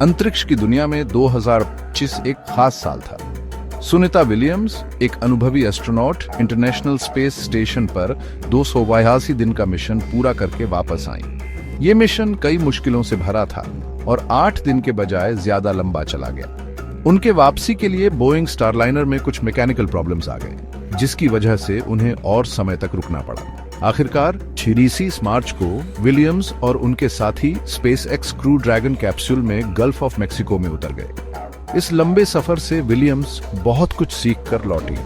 अंतरिक्ष की दुनिया में 2025 एक खास साल था। सुनीता विलियम्स, एक अनुभवी एस्ट्रोनॉट, इंटरनेशनल स्पेस स्टेशन पर 282 दिन का मिशन पूरा करके वापस आई। ये मिशन कई मुश्किलों से भरा था और 8 दिन के बजाय ज्यादा लंबा चला गया। उनके वापसी के लिए बोइंग स्टारलाइनर में कुछ मैकेनिकल प्रॉब्लम्स आ गए, जिसकी वजह से उन्हें और समय तक रुकना पड़ा। आखिरकार 26 मार्च को विलियम्स और उनके साथी स्पेसएक्स क्रू ड्रैगन कैप्सूल में गल्फ ऑफ मेक्सिको में उतर गए। इस लंबे सफर से विलियम्स बहुत कुछ सीख कर लौटी।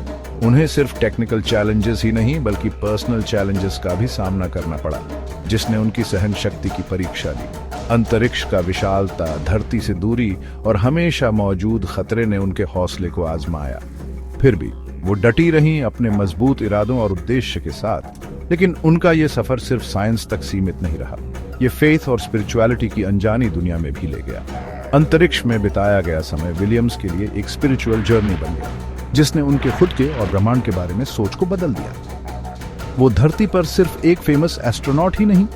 उन्हें सिर्फ टेक्निकल चैलेंजेस ही नहीं बल्कि पर्सनल चैलेंजेस का भी सामना करना पड़ा, जिसने उनकी सहन शक्ति की परीक्षा ली। अंतरिक्ष का विशालता, धरती से दूरी और हमेशा मौजूद खतरे ने उनके हौसले को आजमाया। फिर भी वो डटी रहीं अपने मजबूत इरादों और उद्देश्य के साथ। लेकिन उनका ये सफर सिर्फ साइंस तक सीमित नहीं रहा, ये फेथ और स्पिरिचुअलिटी की अनजानी दुनिया में भी ले गया। अंतरिक्ष में बिताया गया समय विलियम्स के लिए एक स्पिरिचुअल जर्नी बन गया, जिसने उनके खुद के और ब्रह्मांड के बारे में सोच को बदल दिया। वो धरती पर सिर्फ एक फेमस एस्ट्रोनॉट ही नहीं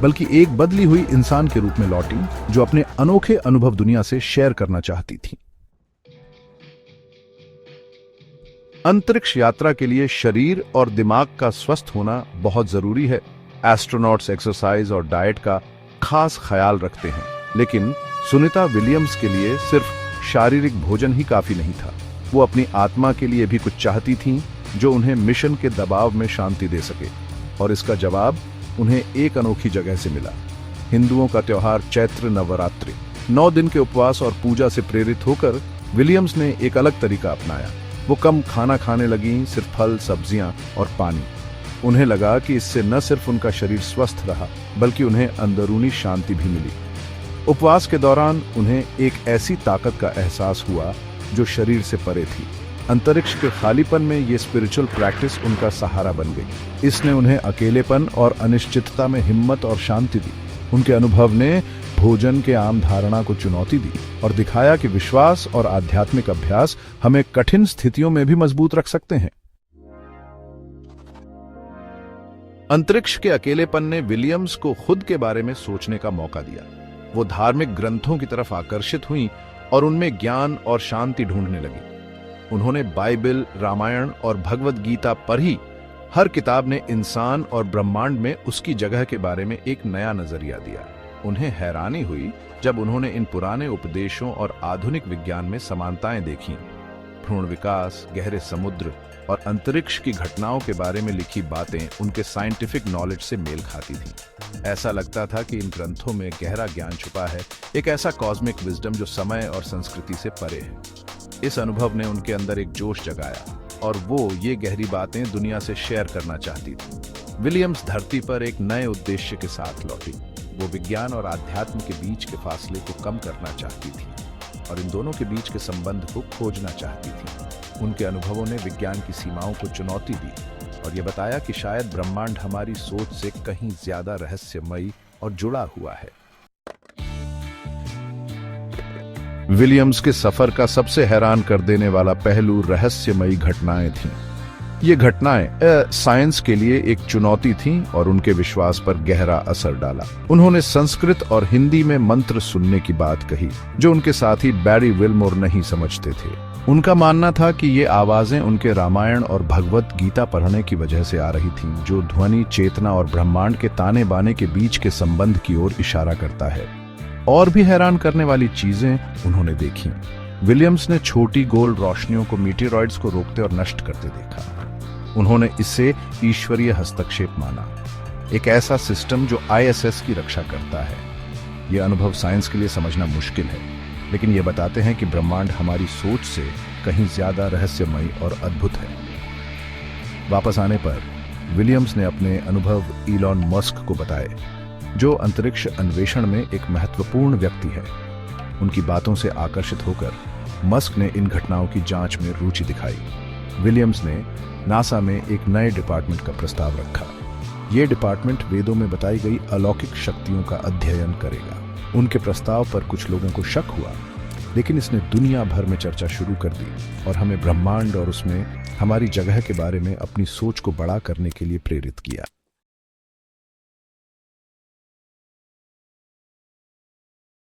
बल्कि एक बदली हुई इंसान के रूप में लौटी, जो अपने अनोखे अनुभव दुनिया से शेयर करना चाहती थी। अंतरिक्ष यात्रा के लिए शरीर और दिमाग का स्वस्थ होना बहुत जरूरी है। एस्ट्रोनॉट्स एक्सरसाइज और डाइट का खास ख्याल रखते हैं, लेकिन सुनीता विलियम्स के लिए सिर्फ शारीरिक भोजन ही काफी नहीं था। वो अपनी आत्मा के लिए भी कुछ चाहती थीं, जो उन्हें मिशन के दबाव में शांति दे सके। और इसका जवाब उन्हें एक अनोखी जगह से मिला। हिंदुओं का त्योहार चैत्र नवरात्रि। 9 दिन के उपवास और पूजा से प्रेरित होकर विलियम्स ने एक अलग तरीका अपनाया। वो कम खाना खाने लगी, सिर्फ फल, सब्जियां और पानी। उन्हें लगा कि इससे न सिर्फ उनका शरीर स्वस्थ रहा बल्कि उन्हें अंदरूनी शांति भी मिली। उपवास के दौरान उन्हें एक ऐसी ताकत का एहसास हुआ जो शरीर से परे थी। अंतरिक्ष के खालीपन में ये स्पिरिचुअल प्रैक्टिस उनका सहारा बन गई। इसने उन्हें अकेलेपन और अनिश्चितता में हिम्मत और शांति दी। उनके अनुभव ने भोजन के आम धारणा को चुनौती दी और दिखाया कि विश्वास और आध्यात्मिक अभ्यास हमें कठिन स्थितियों में भी मजबूत रख सकते हैं। अंतरिक्ष के अकेलेपन ने विलियम्स को खुद के बारे में सोचने का मौका दिया। वो धार्मिक ग्रंथों की तरफ आकर्षित हुई और उनमें ज्ञान और शांति ढूंढने लगी। उन्होंने बाइबल, रामायण और भगवद गीता पढ़ी। हर किताब ने इंसान और ब्रह्मांड में उसकी जगह के बारे में एक नया नजरिया दिया। उन्हें हैरानी हुई जब उन्होंने इन पुराने उपदेशों और आधुनिक विज्ञान में समानताएं देखीं। भ्रूण विकास, गहरे समुद्र और अंतरिक्ष की घटनाओं के बारे में लिखी बातें उनके साइंटिफिक नॉलेज से मेल खाती थीं। ऐसा लगता था कि इन ग्रंथों में गहरा ज्ञान छुपा है, एक ऐसा कॉस्मिक विजडम जो समय और संस्कृति से परे है। इस अनुभव ने उनके अंदर एक जोश जगाया और वो ये गहरी बातें दुनिया से शेयर करना चाहती थी। विलियम्स धरती पर एक नए उद्देश्य के साथ लौटी। वो विज्ञान और आध्यात्म के बीच के फासले को कम करना चाहती थी और इन दोनों के बीच के संबंध को खोजना चाहती थी। उनके अनुभवों ने विज्ञान की सीमाओं को चुनौती दी और ये बताया कि शायद ब्रह्मांड हमारी सोच से कहीं ज्यादा रहस्यमयी और जुड़ा हुआ है। विलियम्स के सफर का सबसे हैरान कर देने वाला पहलू रहस्यमयी घटनाएं थीं। ये घटनाएं साइंस के लिए एक चुनौती थीं और उनके विश्वास पर गहरा असर डाला। उन्होंने संस्कृत और हिंदी में मंत्र सुनने की बात कही, जो उनके साथी बैरी विलमोर नहीं समझते थे। उनका मानना था कि ये आवाजें उनके रामायण और भगवत गीता पढ़ने की वजह से आ रही थीं, जो ध्वनि, चेतना और ब्रह्मांड के ताने बाने के बीच के संबंध की ओर इशारा करता है। और भी हैरान करने वाली चीजें उन्होंने देखी। विलियम्स ने छोटी गोल रोशनियों को मीटेरॉइड्स को रोकते और नष्ट करते देखा। उन्होंने इसे ईश्वरीय हस्तक्षेप माना, एक ऐसा सिस्टम जो ISS की रक्षा करता है। यह अनुभव साइंस के लिए समझना मुश्किल है, लेकिन ये बताते हैं कि ब्रह्मांड हमारी सोच से कहीं ज्यादा रहस्यमयी और अद्भुत है। वापस आने पर विलियम्स ने अपने अनुभव इलॉन मस्क को बताए, जो अंतरिक्ष अन्वेषण में एक महत्वपूर्ण व्यक्ति है। उनकी बातों से आकर्षित होकर मस्क ने इन घटनाओं की जांच में रुचि दिखाई। विलियम्स ने नासा में एक नए डिपार्टमेंट का प्रस्ताव रखा। यह डिपार्टमेंट वेदों में बताई गई अलौकिक शक्तियों का अध्ययन करेगा। उनके प्रस्ताव पर कुछ लोगों को शक हुआ, लेकिन इसने दुनिया भर में चर्चा शुरू कर दी और हमें ब्रह्मांड और उसमें हमारी जगह के बारे में अपनी सोच को बड़ा करने के लिए प्रेरित किया।